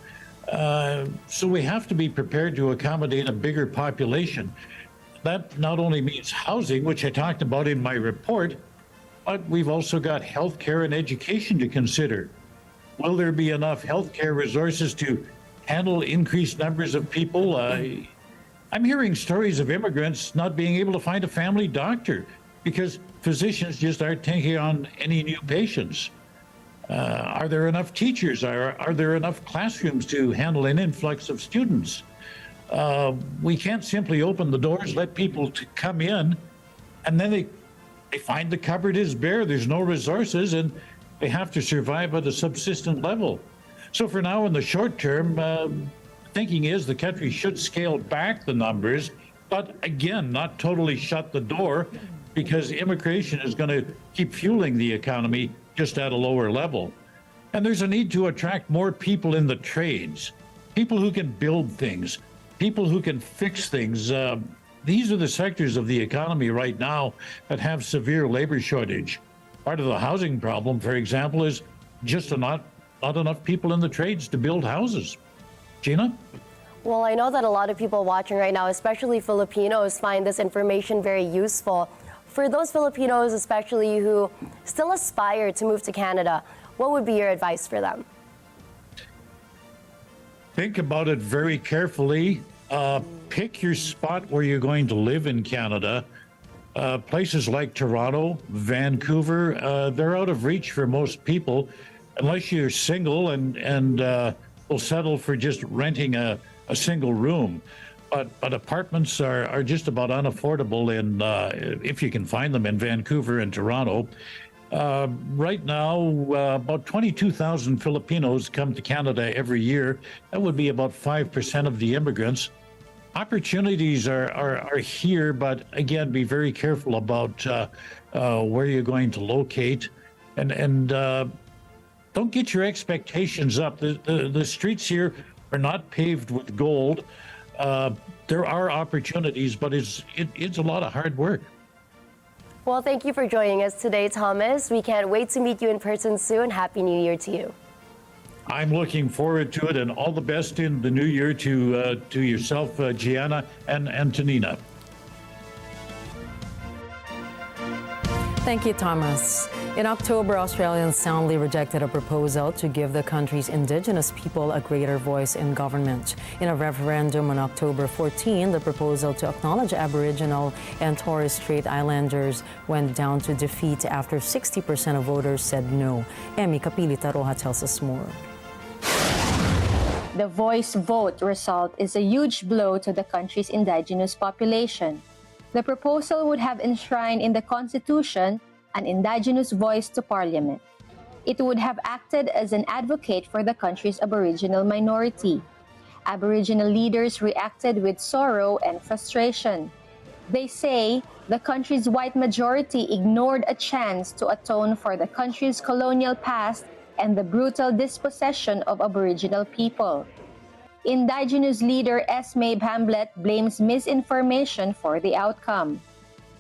Speaker 5: So we have to be prepared to accommodate a bigger population. That not only means housing, which I talked about in my report, but we've also got healthcare and education to consider. Will there be enough healthcare resources to handle increased numbers of people? I'm hearing stories of immigrants not being able to find a family doctor because physicians just aren't taking on any new patients. Are there enough teachers? Are there enough classrooms to handle an influx of students? We can't simply open the doors, let people to come in, and then they find the cupboard is bare, there's no resources, and they have to survive at a subsistent level. So for now, in the short term, thinking is the country should scale back the numbers, but again, not totally shut the door, because immigration is going to keep fueling the economy just at a lower level. And there's a need to attract more people in the trades, people who can build things, people who can fix things. These are the sectors of the economy right now that have severe labor shortage. Part of the housing problem, for example, is just not enough people in the trades to build houses. Gina?
Speaker 2: Well, I know that a lot of people watching right now, especially Filipinos, find this information very useful. For those Filipinos, especially who still aspire to move to Canada, what would be your advice for them?
Speaker 5: Think about it very carefully. Pick your spot where you're going to live in Canada. Places like Toronto, Vancouver, they're out of reach for most people, unless you're single and will settle for just renting a single room. But apartments are just about unaffordable if you can find them in Vancouver and Toronto. Right now, about 22,000 Filipinos come to Canada every year. That would be about 5% of the immigrants. Opportunities are here, but again, be very careful about where you're going to locate, and don't get your expectations up. The streets here are not paved with gold. There are opportunities, but it's a lot of hard work.
Speaker 2: Well, thank you for joining us today, Thomas. We can't wait to meet you in person soon. Happy New Year to you.
Speaker 5: I'm looking forward to it, and all the best in the new year to yourself, Gianna, and to Nina.
Speaker 1: Thank you, Thomas. In October, Australians soundly rejected a proposal to give the country's Indigenous people a greater voice in government. In a referendum on October 14, the proposal to acknowledge Aboriginal and Torres Strait Islanders went down to defeat after 60% of voters said no. Emmy Capilita-Roja tells us more.
Speaker 7: The voice vote result is a huge blow to the country's Indigenous population. The proposal would have enshrined in the Constitution an Indigenous voice to Parliament. It would have acted as an advocate for the country's Aboriginal minority. Aboriginal leaders reacted with sorrow and frustration. They say the country's white majority ignored a chance to atone for the country's colonial past and the brutal dispossession of Aboriginal people. Indigenous leader Esme Hamblett blames misinformation for the outcome.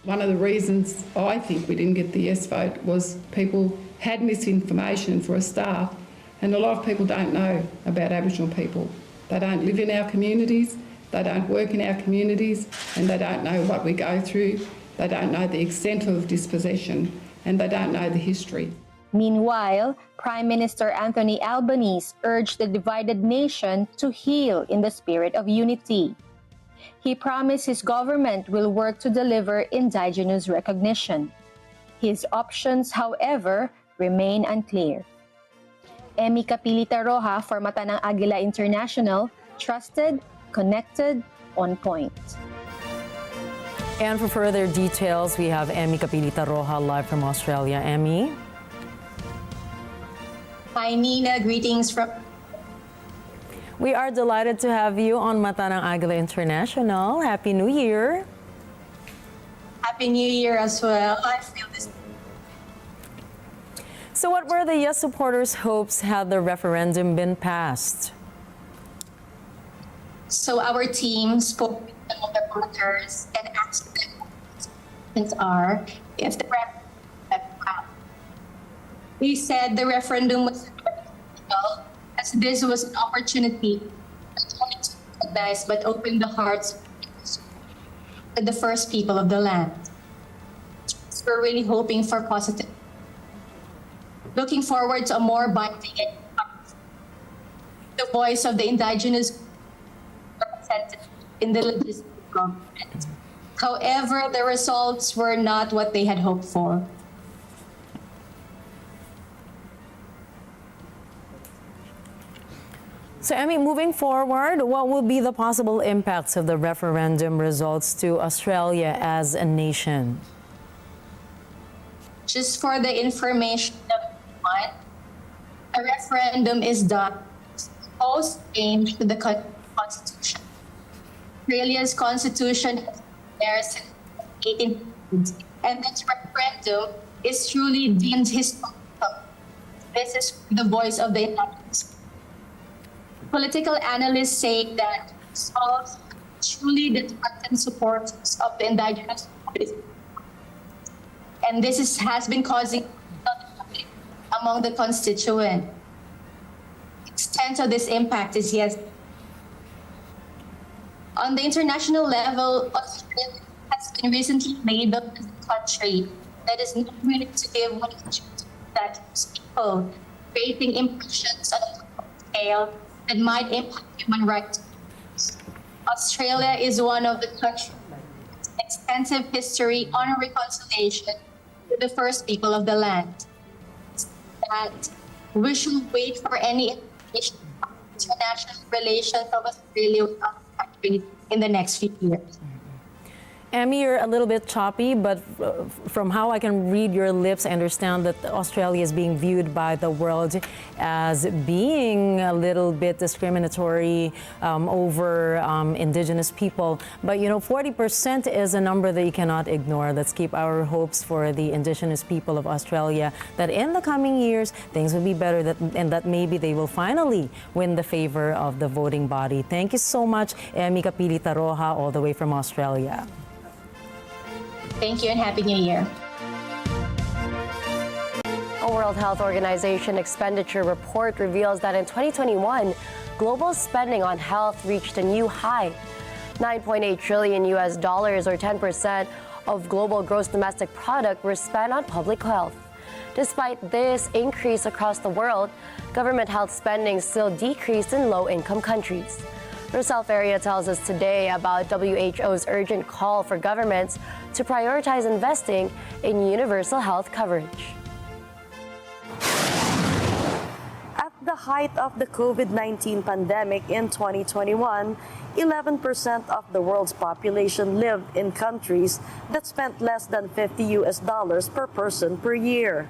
Speaker 22: One of the reasons I think we didn't get the yes vote was people had misinformation for a start, and a lot of people don't know about Aboriginal people. They don't live in our communities, they don't work in our communities, and they don't know what we go through. They don't know the extent of dispossession, and they don't know the history.
Speaker 7: Meanwhile, Prime Minister Anthony Albanese urged the divided nation to heal in the spirit of unity. He promised his government will work to deliver Indigenous recognition. His options, however, remain unclear. Emmy Capilita-Roja for Mata ng Agila International, trusted, connected, on point.
Speaker 1: And for further details, we have Emmy Capilita-Roja live from Australia. Emmy?
Speaker 7: Hi, Nina. Greetings from...
Speaker 1: We are delighted to have you on Mata ng Agila International. Happy New Year.
Speaker 7: Happy New Year as well. I feel this.
Speaker 1: So what were the Yes supporters' hopes had the referendum been passed?
Speaker 7: So our team spoke with some of the voters and asked them what the questions are if the referendum had passed. We said the referendum was critical as this was an opportunity not only to recognize but open the hearts of the first people of the land. So we're really hoping for positive. Looking forward to a more binding and the voice of the indigenous represented in the legislative government. However, the results were not what they had hoped for.
Speaker 1: So, Emmy, moving forward, what will be the possible impacts of the referendum results to Australia as a nation?
Speaker 7: Just for the information of everyone, a referendum is done to propose change to the Constitution. Australia's Constitution has been there since 1850, and this referendum is truly deemed historical. This is the voice of the indigenous. Political analysts say that results truly the disheartened supporters of the indigenous community. And this has been causing among the constituent. The extent of this impact is yet. On the international level, Australia has been recently labeled as a country that is not willing to give what it should to indigenous people, creating impressions on a global scale that might impact human rights. Australia is one of the countries with extensive history on reconciliation with the first people of the land. That we should wait for any indication of international relations of Australia with other countries in the next few years.
Speaker 1: Emmy, you're a little bit choppy, but from how I can read your lips, I understand that Australia is being viewed by the world as being a little bit discriminatory over Indigenous people. But, 40% is a number that you cannot ignore. Let's keep our hopes for the Indigenous people of Australia that in the coming years, things will be better and that maybe they will finally win the favor of the voting body. Thank you so much, Emmy Capilita Roja, all the way from Australia.
Speaker 7: Thank you and Happy New Year.
Speaker 2: A World Health Organization expenditure report reveals that in 2021, global spending on health reached a new high. $9.8 trillion or 10% of global gross domestic product were spent on public health. Despite this increase across the world, government health spending still decreased in low-income countries. Rosal Feria tells us today about WHO's urgent call for governments to prioritize investing in universal health coverage.
Speaker 9: At the height of the COVID-19 pandemic in 2021, 11% of the world's population lived in countries that spent less than $50 per person per year.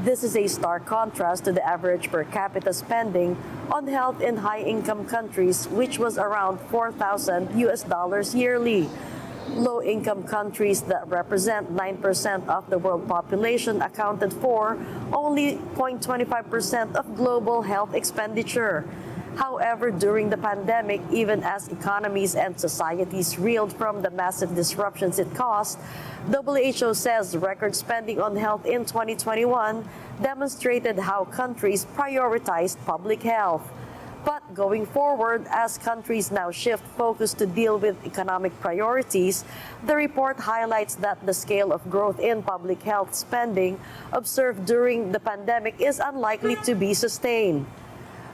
Speaker 9: This is a stark contrast to the average per capita spending on health in high-income countries, which was around $4,000 yearly. Low-income countries that represent 9% of the world population accounted for only 0.25% of global health expenditure. However, during the pandemic, even as economies and societies reeled from the massive disruptions it caused, WHO says record spending on health in 2021 demonstrated how countries prioritized public health. But going forward, as countries now shift focus to deal with economic priorities, the report highlights that the scale of growth in public health spending observed during the pandemic is unlikely to be sustained.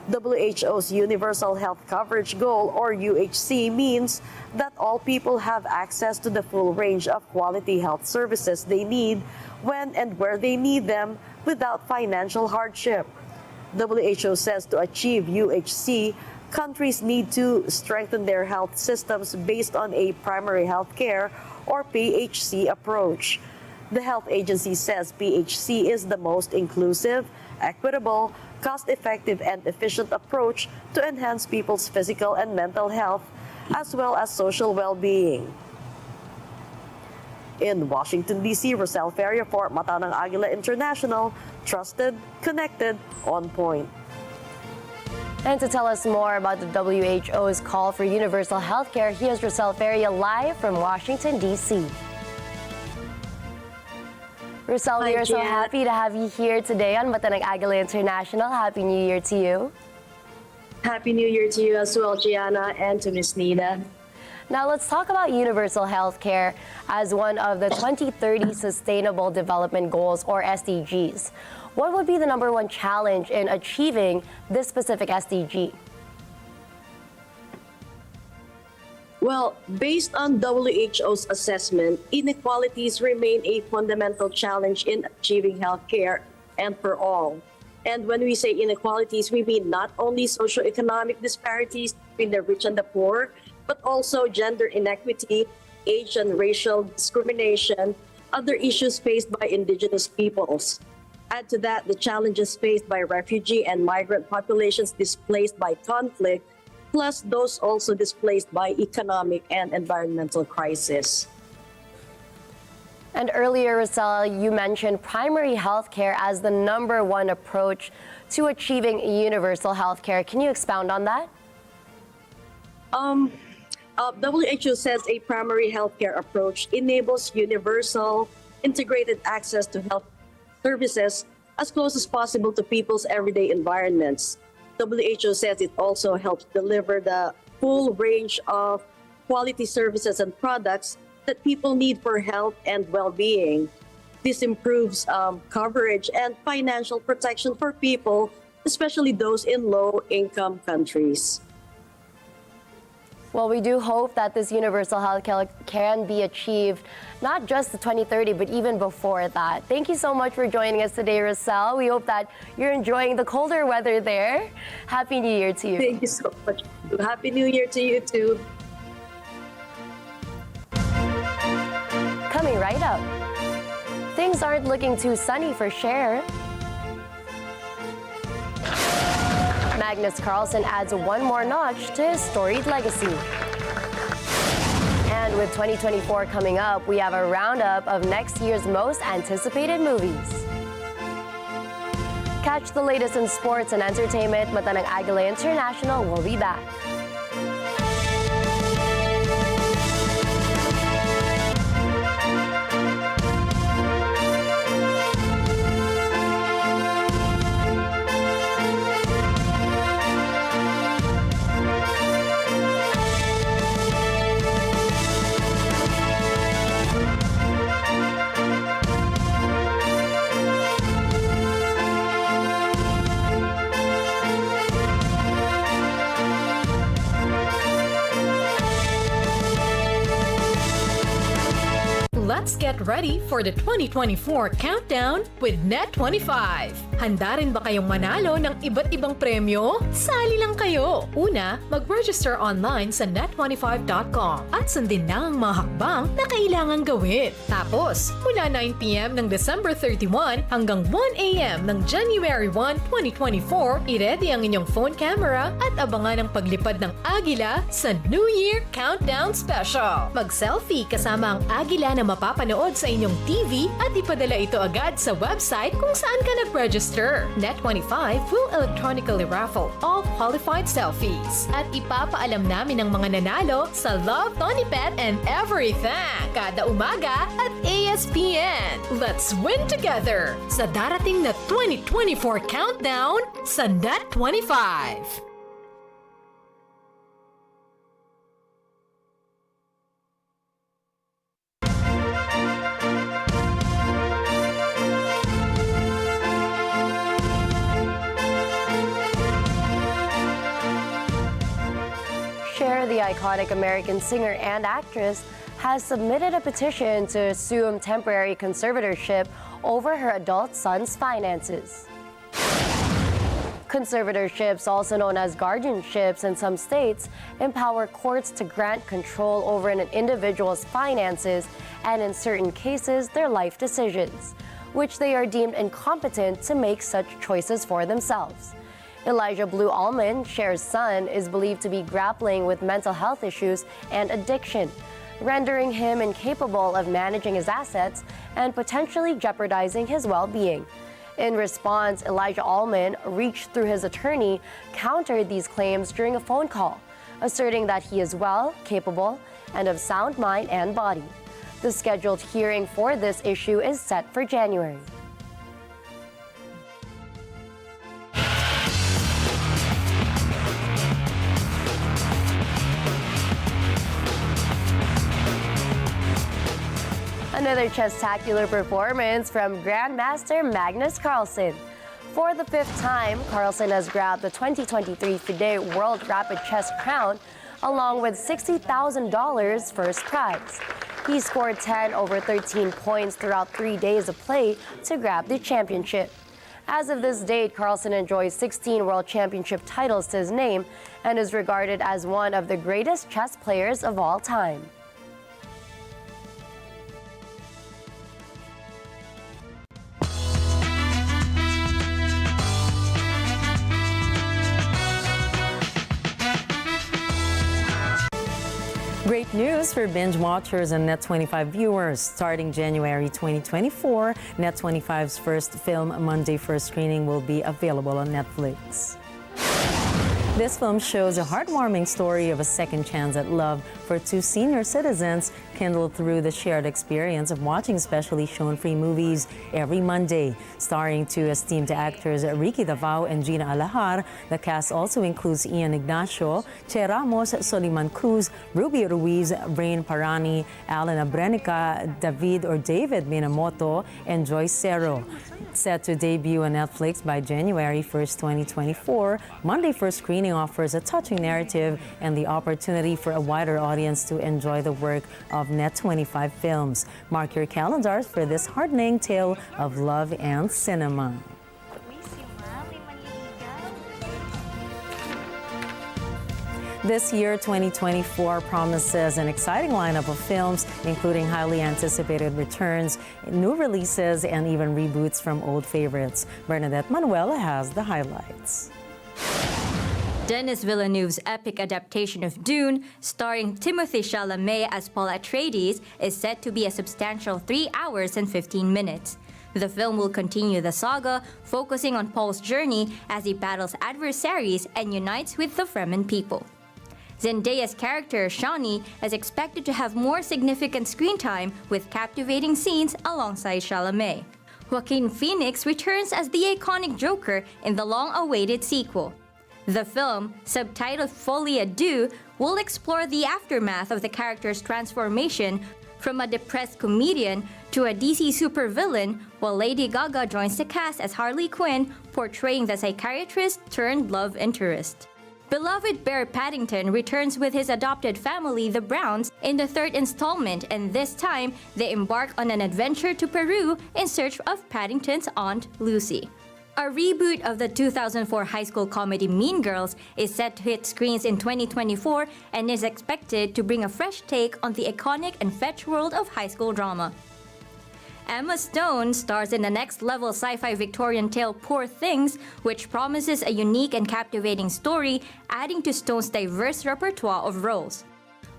Speaker 9: WHO's Universal Health Coverage Goal, or UHC, means that all people have access to the full range of quality health services they need when and where they need them without financial hardship. WHO says to achieve UHC, countries need to strengthen their health systems based on a primary health care or PHC approach. The health agency says PHC is the most inclusive, equitable, cost-effective, and efficient approach to enhance people's physical and mental health, as well as social well-being. In Washington, D.C., Rosal Feria for Mata ng Agila International, trusted, connected, on point.
Speaker 2: And to tell us more about the WHO's call for universal health care, here's Rosal Feria live from Washington, D.C. Rosal, we are so happy to have you here today on Mata ng Agila International. Happy New Year to you.
Speaker 10: Happy New Year to you as well, Gianna, and to Ms. Nida.
Speaker 2: Now let's talk about universal health care as one of the 2030 Sustainable Development Goals, or SDGs. What would be the #1 challenge in achieving this specific SDG?
Speaker 9: Well, based on WHO's assessment, inequalities remain a fundamental challenge in achieving health care and for all. And when we say inequalities, we mean not only socioeconomic disparities between the rich and the poor, but also gender inequity, age and racial discrimination, other issues faced by indigenous peoples. Add to that the challenges faced by refugee and migrant populations displaced by conflict, plus those also displaced by economic and environmental crisis.
Speaker 2: And earlier, Rosal, you mentioned primary health care as the #1 approach to achieving universal health care. Can you expound on that?
Speaker 9: WHO says a primary healthcare approach enables universal, integrated access to health services as close as possible to people's everyday environments. WHO says it also helps deliver the full range of quality services and products that people need for health and well-being. This improves coverage and financial protection for people, especially those in low-income countries.
Speaker 2: Well, we do hope that this universal health care can be achieved, not just the 2030, but even before that. Thank you so much for joining us today, Rosal. We hope that you're enjoying the colder weather there. Happy New Year to you.
Speaker 9: Thank you so much. Happy New Year to you too.
Speaker 2: Coming right up, things aren't looking too sunny for Cher. Magnus Carlsen adds one more notch to his storied legacy. And with 2024 coming up, we have a roundup of next year's most anticipated movies. Catch the latest in sports and entertainment. Mata ng Agila International will be back.
Speaker 6: Let's get ready for the 2024 countdown with Net25. Handa rin ba kayong manalo ng iba't ibang premyo? Sali lang kayo! Una, mag-register online sa net25.com at sundin lang ang mga hakbang na kailangan gawin. Tapos, mula 9 p.m. ng December 31 hanggang 1 a.m. ng January 1, 2024, i-ready ang inyong phone camera at abangan ang paglipad ng Agila sa New Year Countdown Special. Mag-selfie kasama ang Agila na mapapanood sa inyong TV at ipadala ito agad sa website kung saan ka nag-register. Net25 will electronically raffle all qualified selfies. At ipapaalam namin ang mga nanalo sa Love, Tony Pet, and Everything kada umaga at ASPN. Let's win together sa darating na 2024 countdown sa Net25.
Speaker 2: Cher, the iconic American singer and actress, has submitted a petition to assume temporary conservatorship over her adult son's finances. Conservatorships, also known as guardianships in some states, empower courts to grant control over an individual's finances and, in certain cases, their life decisions, which they are deemed incompetent to make such choices for themselves. Elijah Blue Allman, Cher's son, is believed to be grappling with mental health issues and addiction, rendering him incapable of managing his assets and potentially jeopardizing his well-being. In response, Elijah Allman, reached through his attorney, countered these claims during a phone call, asserting that he is well, capable, and of sound mind and body. The scheduled hearing for this issue is set for January. Another chess-tacular performance from Grandmaster Magnus Carlsen. For the 5th time, Carlsen has grabbed the 2023 FIDE World Rapid Chess crown, along with $60,000 first prize. He scored 10 over 13 points throughout 3 days of play to grab the championship. As of this date, Carlson enjoys 16 World Championship titles to his name and is regarded as one of the greatest chess players of all time.
Speaker 1: Great news for binge watchers and Net25 viewers. Starting January 2024, Net25's first film, Monday First Screening, will be available on Netflix. This film shows a heartwarming story of a second chance at love for two senior citizens, kindled through the shared experience of watching specially shown free movies every Monday. Starring two esteemed actors, Ricky Davao and Gina Alahar, the cast also includes Ian Ignacio, Che Ramos, Soliman Cruz, Ruby Ruiz, Brain Parani, Alan Abrenica, David Minamoto, and Joyce Cerro. Set to debut on Netflix by January 1st, 2024, Monday First Screening offers a touching narrative and the opportunity for a wider audience to enjoy the work of Net25 Films. Mark your calendars for this heartening tale of love and cinema. This year, 2024, promises an exciting lineup of films, including highly anticipated returns, new releases, and even reboots from old favorites. Bernadette Manuel has the highlights.
Speaker 3: Denis Villeneuve's epic adaptation of Dune, starring Timothée Chalamet as Paul Atreides, is set to be a substantial 3 hours and 15 minutes. The film will continue the saga, focusing on Paul's journey as he battles adversaries and unites with the Fremen people. Zendaya's character, Shani, is expected to have more significant screen time with captivating scenes alongside Chalamet. Joaquin Phoenix returns as the iconic Joker in the long-awaited sequel. The film, subtitled Folie à Deux, will explore the aftermath of the character's transformation from a depressed comedian to a DC supervillain, while Lady Gaga joins the cast as Harley Quinn, portraying the psychiatrist-turned-love interest. Beloved Bear Paddington returns with his adopted family, the Browns, in the third installment, and this time they embark on an adventure to Peru in search of Paddington's aunt, Lucy. A reboot of the 2004 high school comedy Mean Girls is set to hit screens in 2024 and is expected to bring a fresh take on the iconic and fetch world of high school drama. Emma Stone stars in the next-level sci-fi Victorian tale Poor Things, which promises a unique and captivating story, adding to Stone's diverse repertoire of roles.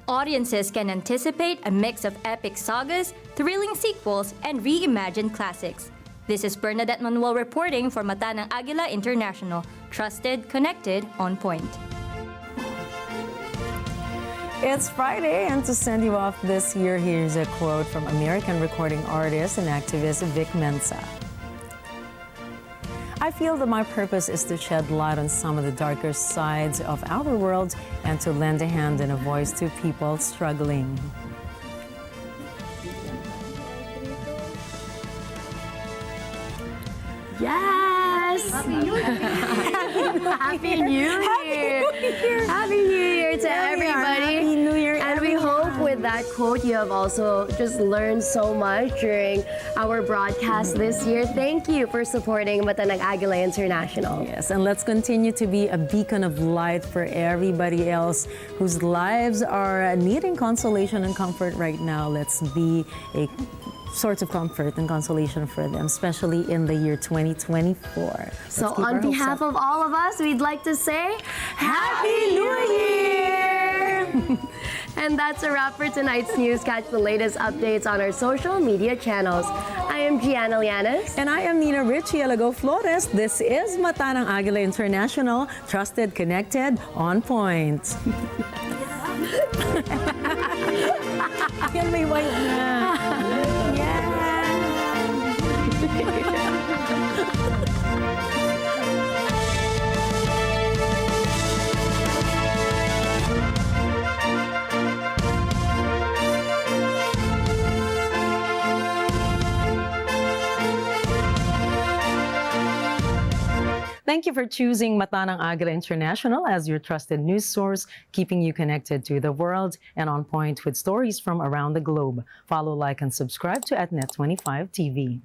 Speaker 3: Audiences can anticipate a mix of epic sagas, thrilling sequels, and reimagined classics. This is Bernadette Manuel reporting for Mata ng Agila International. Trusted, connected, on point.
Speaker 1: It's Friday, and to send you off this year, here's a quote from American recording artist and activist Vic Mensa. I feel that my purpose is to shed light on some of the darker sides of our world and to lend a hand and a voice to people struggling.
Speaker 2: Yes! Happy New Year! Happy New Year! Happy New Year to everybody!
Speaker 1: Happy New Year!
Speaker 2: And we hope with that quote you have also just learned so much during our broadcast this year. Thank you for supporting Mata ng Agila International.
Speaker 1: Yes, and let's continue to be a beacon of light for everybody else whose lives are needing consolation and comfort right now. Let's be a sorts of comfort and consolation for them, especially in the year 2024.
Speaker 2: So on behalf of all of us, we'd like to say Happy New Year! And that's a wrap for tonight's news. Catch the latest updates on our social media channels. I am Gianna Llanes.
Speaker 1: And I am Nina Richie Alago Flores. This is Mata ng Agila International. Trusted, connected, on point. Yan may white na. Thank you for choosing Mata ng Agila International as your trusted news source, keeping you connected to the world and on point with stories from around the globe. Follow, like, and subscribe to @Net25 TV.